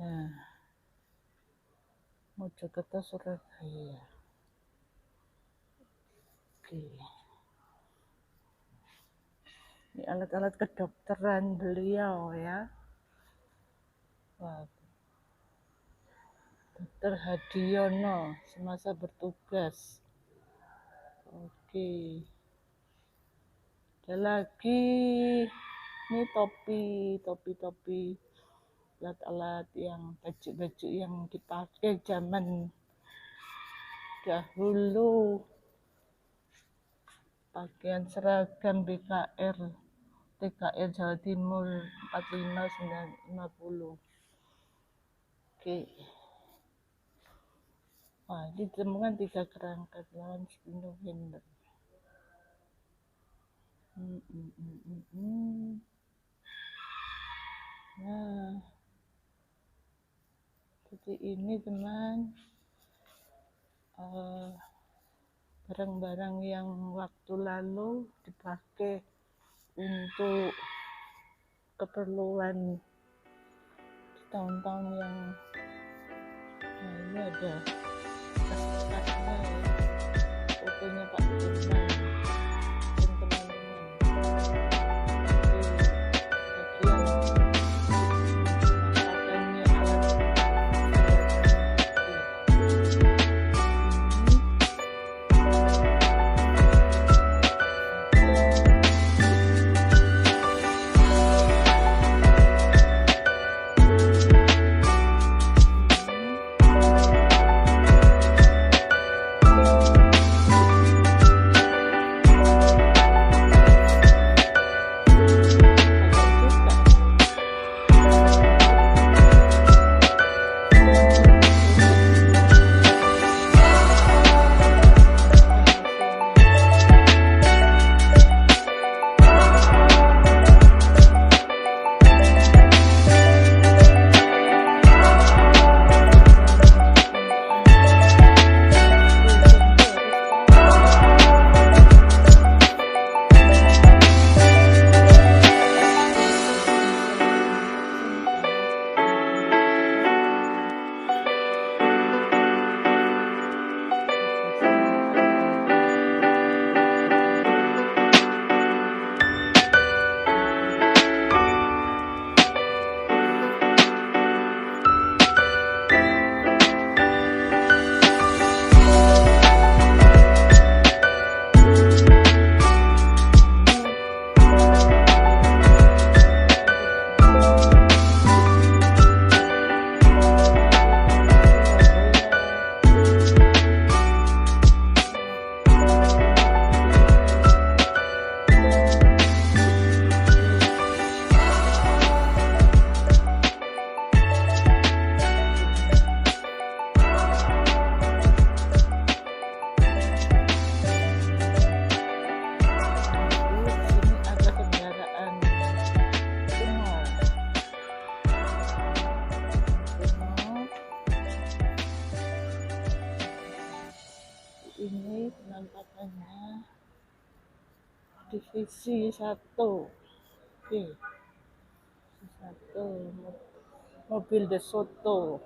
Nah, Mojokerto Surabaya. Oke. Ini alat-alat kedokteran beliau ya. Wah, Dr. Hadiono semasa bertugas. Oke. Ada lagi ini topi alat-alat yang baju-baju yang dipakai zaman dahulu, pakaian seragam BKR TKR Jawa Timur 45-50. Oke. Wah, ditemukan 3 kerangka lawan 10 November. Nah, seperti ini teman, barang-barang yang waktu lalu dipakai untuk keperluan di tahun-tahun yang ini ada tas-tasnya ya, fotonya Pak Firman dan teman-teman. Ini penampakannya divisi 1. Oke. Mobil De Soto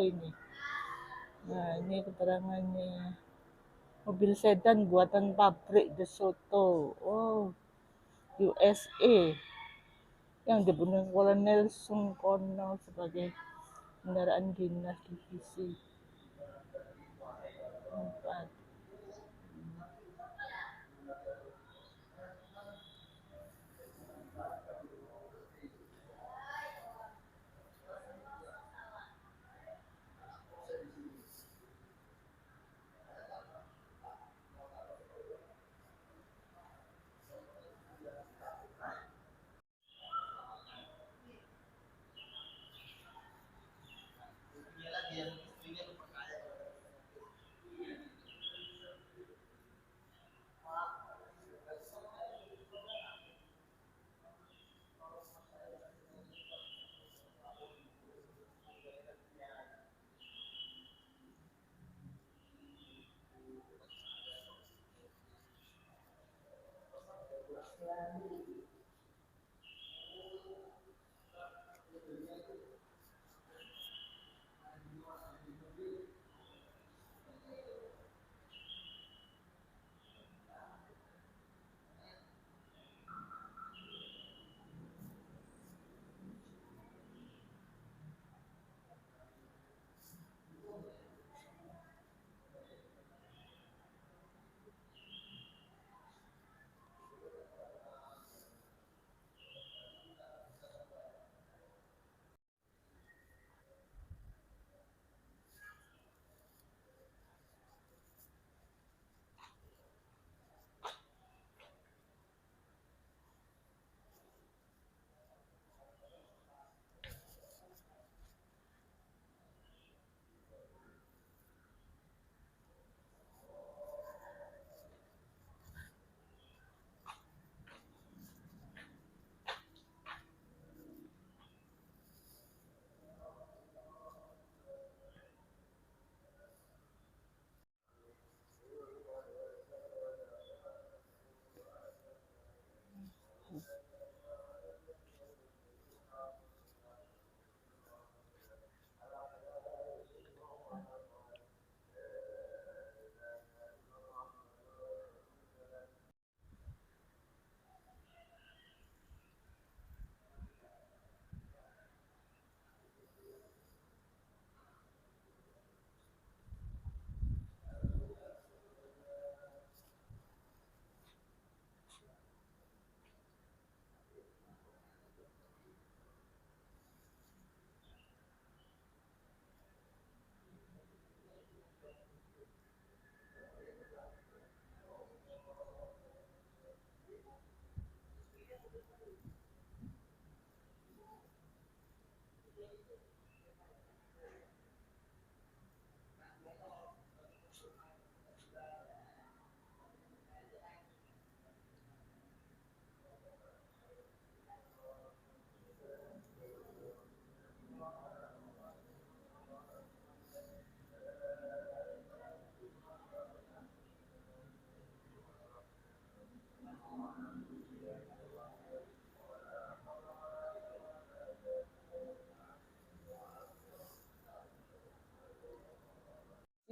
ini. Nah, ini keterangannya. Mobil sedan buatan pabrik De Soto. Oh, USA. Yang dibunuh Kolonel Sungkono sebagai kendaraan dinas divisi 4.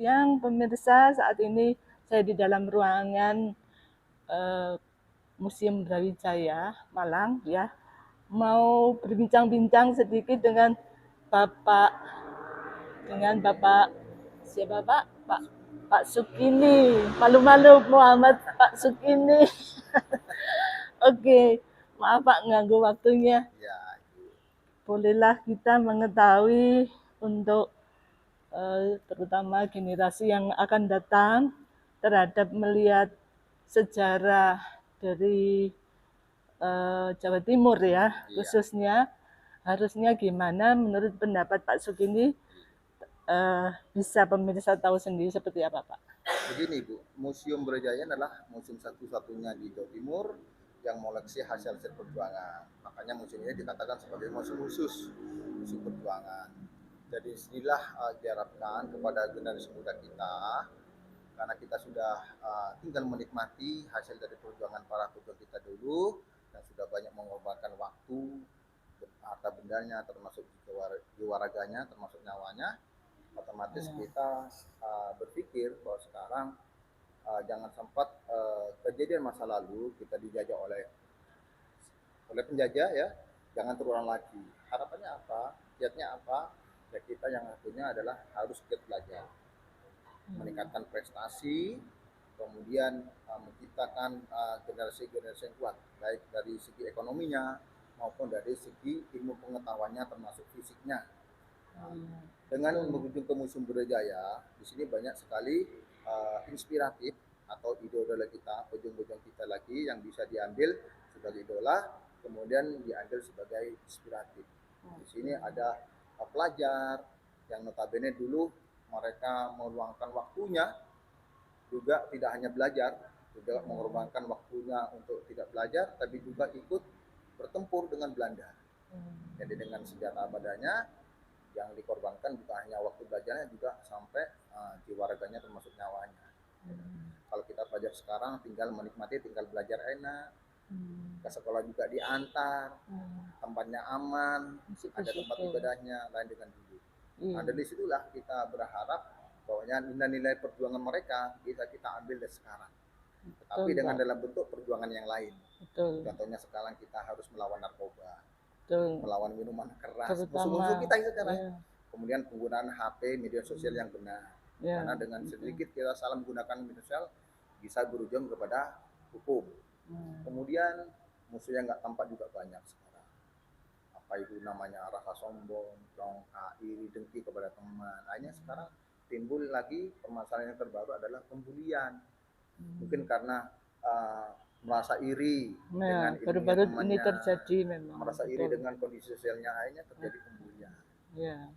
Yang pemirsa, saat ini saya di dalam ruangan eh, Museum Brawijaya Malang ya, mau berbincang-bincang sedikit Bapak Bapak siapa Pak? Pak Sukini. Malu-malu Muhammad Pak Sukini. Oke, maaf Pak ganggu waktunya. Ya, Bolehlah kita mengetahui untuk terutama generasi yang akan datang terhadap melihat sejarah dari Jawa Timur ya, iya. khususnya harusnya gimana menurut pendapat Pak Sukini, bisa pemirsa tahu sendiri seperti apa Pak? Begini Bu, Museum Brawijaya adalah museum satu-satunya di Jawa Timur yang mengoleksi hasil-hasil perjuangan. Makanya museum ini dikatakan sebagai museum khusus, museum perjuangan. Jadi inilah diharapkan kepada generasi muda kita, karena kita sudah tinggal menikmati hasil dari perjuangan para pejuang kita dulu, dan sudah banyak mengorbankan waktu, harta bendanya, termasuk jiwa raganya, termasuk nyawanya. Otomatis kita berpikir bahwa sekarang jangan sempat kejadian masa lalu kita dijajah oleh penjajah ya, jangan terulang lagi. Harapannya apa? Kiatnya apa? Ya kita yang satunya adalah harus giat belajar, meningkatkan prestasi, kemudian menciptakan generasi-generasi yang kuat, baik dari segi ekonominya maupun dari segi ilmu pengetahuannya termasuk fisiknya. Dengan mengunjungi ke Museum Brawijaya, di sini banyak sekali inspiratif atau idola kita, pejuang-pejuang kita lagi yang bisa diambil sebagai idola, kemudian diambil sebagai inspiratif. Di sini ada pelajar yang notabene dulu mereka meluangkan waktunya juga tidak hanya belajar, juga mengorbankan waktunya untuk tidak belajar, tapi juga ikut bertempur dengan Belanda. Jadi dengan senjata abadanya yang dikorbankan bukan hanya waktu belajarnya, juga sampai jiwa raganya termasuk nyawanya. Kalau kita pelajar sekarang tinggal menikmati, tinggal belajar enak, ke sekolah juga diantar, tempatnya aman, ada tempat ibadahnya, lain dengan dulu. Nah dari situlah kita berharap bahwa nilai-nilai perjuangan mereka bisa kita ambil dari sekarang, tetapi dengan dalam bentuk perjuangan yang lain. Contohnya sekarang kita harus melawan narkoba, melawan minuman keras, musuh-musuh kita itu sekarang. Kemudian penggunaan HP, media sosial yang benar, karena dengan sedikit kita salah menggunakan media sosial bisa berujung kepada hukum. Kemudian musuh yang nggak tampak juga banyak sekarang. Apa itu namanya, rasa sombong, dongkak, iri, dengki kepada teman. Akhirnya sekarang timbul lagi permasalahan yang terbaru adalah pembulian. Mungkin karena merasa iri dengan baru-baru ini terjadi memang. Merasa iri dengan kondisi sosialnya, akhirnya terjadi pembulian.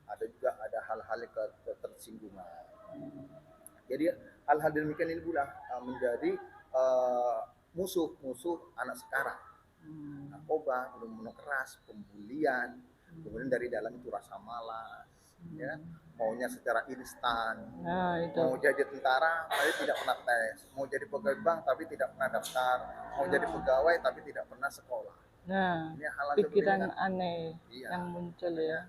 Ada juga hal-hal ketersinggungan. Jadi hal-hal demikian ini pula menjadi musuh anak sekarang. Narkoba, minuman keras, pembulian, kemudian dari dalam itu rasa malas, ya, maunya secara instan, mau jadi tentara tapi tidak pernah tes, mau jadi pegawai bank tapi tidak pernah daftar, mau jadi pegawai tapi tidak pernah sekolah. Ini hal-hal pikiran aneh yang muncul ya.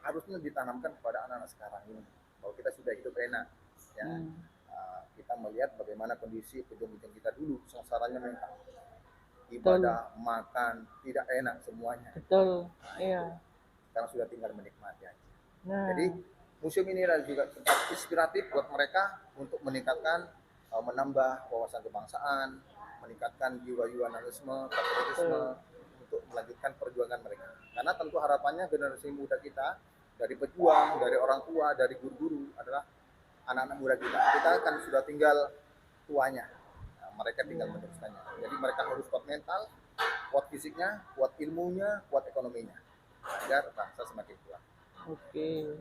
Harusnya ditanamkan kepada anak-anak sekarang ini bahwa kita sudah hidup enak, ya. Kita melihat bagaimana kondisi pejuang-pejuang kita dulu, sengsaranya mental, ibadah, makan tidak enak semuanya. Sekarang sudah tinggal menikmati aja. Jadi museum ini juga tempat inspiratif buat mereka untuk meningkatkan, menambah wawasan kebangsaan, meningkatkan jiwa-jiwa nasionalisme, patriotisme, untuk melanjutkan perjuangan mereka. Karena tentu harapannya generasi muda kita, dari pejuang, dari orang tua, dari guru-guru adalah anak-anak muda kita. Kita kan sudah tinggal tuanya, mereka tinggal meneruskannya. Jadi mereka harus kuat mental, kuat fisiknya, kuat ilmunya, kuat ekonominya, agar bangsa semakin kuat.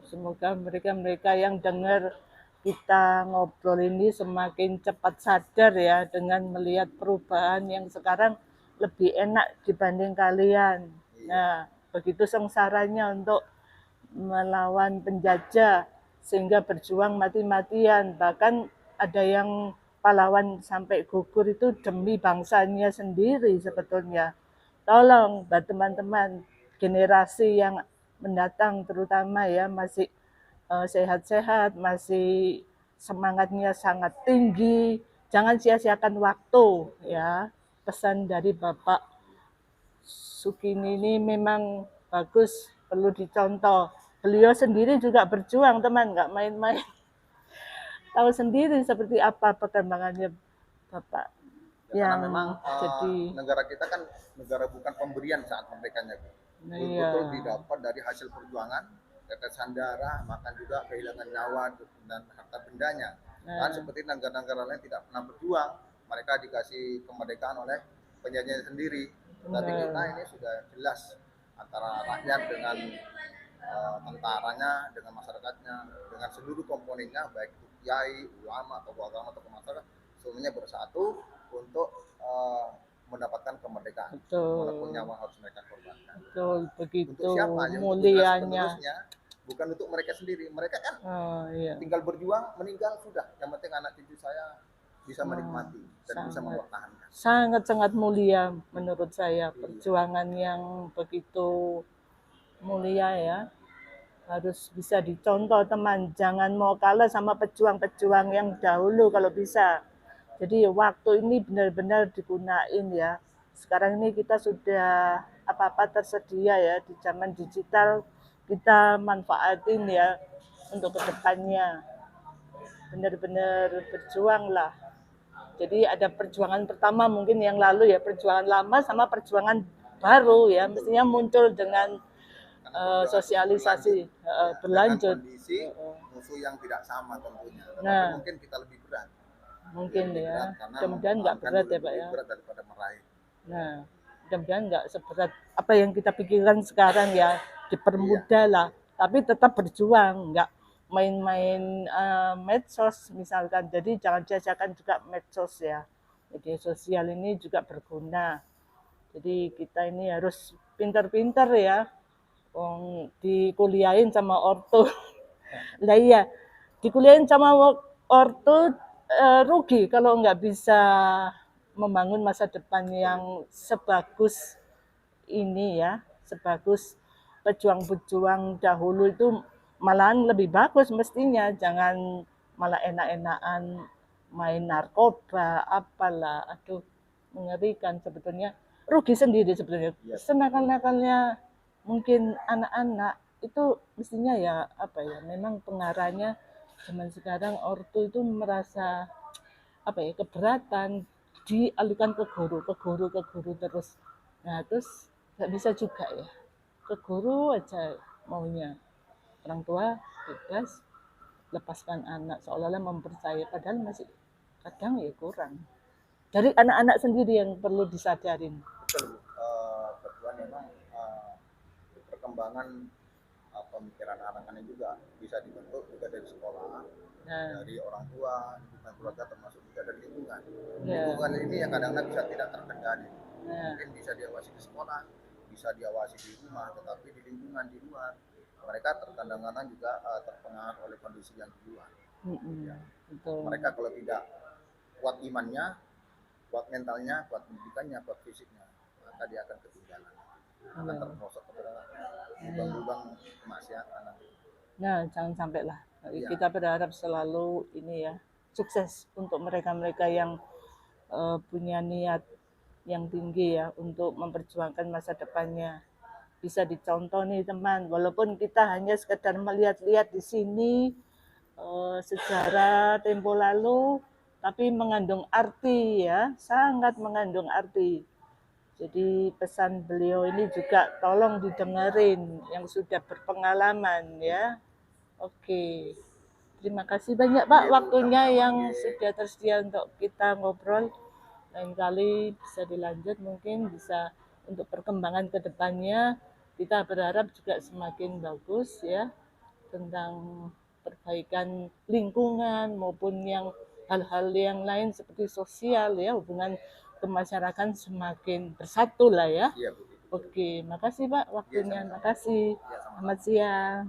Semoga mereka yang dengar kita ngobrol ini semakin cepat sadar ya, dengan melihat perubahan yang sekarang lebih enak dibanding kalian. Nah, begitu sengsaranya untuk melawan penjajah sehingga berjuang mati-matian, bahkan ada yang pahlawan sampai gugur itu demi bangsanya sendiri sebetulnya. Tolong teman-teman generasi yang mendatang terutama ya masih sehat-sehat, masih semangatnya sangat tinggi, jangan sia-siakan waktu ya. Pesan dari Bapak Sukini ini memang bagus, perlu dicontoh. Beliau sendiri juga berjuang teman, nggak main-main. Tahu sendiri seperti apa perkembangannya Bapak Ya, karena yang memang jadi negara kita kan negara bukan pemberian saat merdekanya. iya, Betul-betul didapat dari hasil perjuangan, tetesan darah, makan juga kehilangan nyawa dan harta bendanya. Dan nah, seperti negara-negara lain tidak pernah berjuang, mereka dikasih kemerdekaan oleh penjajah sendiri. Tapi kita benar. ini sudah jelas antara rakyat dengan tentaranya, dengan masyarakatnya, dengan seluruh komponennya, baik itu kiai, ulama, tokoh agama, tokoh masyarakat, semuanya bersatu untuk mendapatkan kemerdekaan. Walaupun Betul, nyawa harus mereka korbankan. betul Untuk begitu siapa? Ya untuk generasi mulianya. penerusnya, bukan untuk mereka sendiri. Mereka kan Oh iya, tinggal berjuang, meninggal sudah. Yang penting anak cucu saya bisa oh, menikmati dan bisa sangat mempertahankan. sangat mulia menurut saya Iya. perjuangan yang begitu mulia ya. Harus bisa dicontoh teman, jangan mau kalah sama pejuang-pejuang yang dahulu kalau bisa. Jadi waktu ini benar-benar digunain ya. Sekarang ini kita sudah apa-apa tersedia ya di zaman digital, kita manfaatin ya untuk kedepannya. Benar-benar berjuang lah. Jadi ada perjuangan pertama mungkin yang lalu ya, perjuangan lama sama perjuangan baru ya, mestinya muncul dengan Karena perjuangan terus sosialisasi berlanjut, ya, dengan berlanjut. kondisi musuh yang tidak sama tentunya. Tetapi Nah, mungkin kita lebih berat. mungkin Lebih ya. berat karena Mudah-mudahan nggak mempertahankan berat itu ya Pak lebih ya. berat daripada meraih. Nah, mudah-mudahan nggak seberat apa yang kita pikirkan sekarang ya. Iya, Dipermudah lah, tapi tetap berjuang, nggak main-main medsos misalkan. Jadi jangan sia-siakan juga medsos ya. Media sosial ini juga berguna. Jadi kita ini harus pintar-pintar ya. Dikuliahin sama ortu. Lah iya, dikuliahin sama ortu rugi kalau nggak bisa membangun masa depan yang sebagus ini ya, sebagus pejuang-pejuang dahulu itu malahan lebih bagus mestinya, jangan malah enak-enakan main narkoba, apalah, aduh mengerikan sebetulnya, rugi sendiri sebetulnya. iya, Senakal-nakalnya mungkin anak-anak itu mestinya ya apa ya, memang pengarahnya zaman sekarang ortu itu merasa apa ya keberatan dialihkan ke guru terus. Nah terus nggak bisa juga ya, ke guru aja maunya. Orang tua bebas lepaskan anak seolah-olah mempercayai padahal masih kadang ya kurang. Dari anak-anak sendiri yang perlu disadarin. betul Bu. Kebetulan memang perkembangan pemikiran anak-anak juga bisa dibentuk juga dari sekolah, Nah, dari orang tua, lingkungan keluarga, termasuk juga dari lingkungan. ya, Lingkungan ini yang kadang-kadang bisa tidak terkendali. nah, Mungkin bisa diawasi di sekolah, bisa diawasi di rumah, tetapi di lingkungan di luar mereka terkadang-kadang juga terpengaruh oleh kondisi yang di luar. Ya. betul. Mereka kalau tidak kuat imannya, kuat mentalnya, kuat pendidikannya, kuat fisiknya, maka dia akan ketinggalan, akan Ya. terperosok kepada lubang-lubang kemaksiatan. Nah, jangan sampai lah. Iya. Kita berharap selalu ini ya sukses untuk mereka-mereka yang punya niat yang tinggi ya untuk memperjuangkan masa depannya. Bisa dicontoh nih teman, walaupun kita hanya sekedar melihat-lihat di sini sejarah tempo lalu, tapi mengandung arti ya, sangat mengandung arti. Jadi pesan beliau ini juga tolong didengerin yang sudah berpengalaman ya. Oke. Terima kasih banyak Pak Iya, Bu, waktunya sama-sama. yang Iya. sudah tersedia untuk kita ngobrol. Lain kali bisa dilanjut mungkin bisa untuk perkembangan ke depannya kita berharap juga semakin bagus ya tentang perbaikan lingkungan maupun yang hal-hal yang lain seperti sosial ya hubungan kemasyarakatan semakin bersatu lah ya. Iya, Bu. Oke, makasih Pak Iya, waktunya. sama-sama. Makasih. Iya, sama-sama. Selamat siang.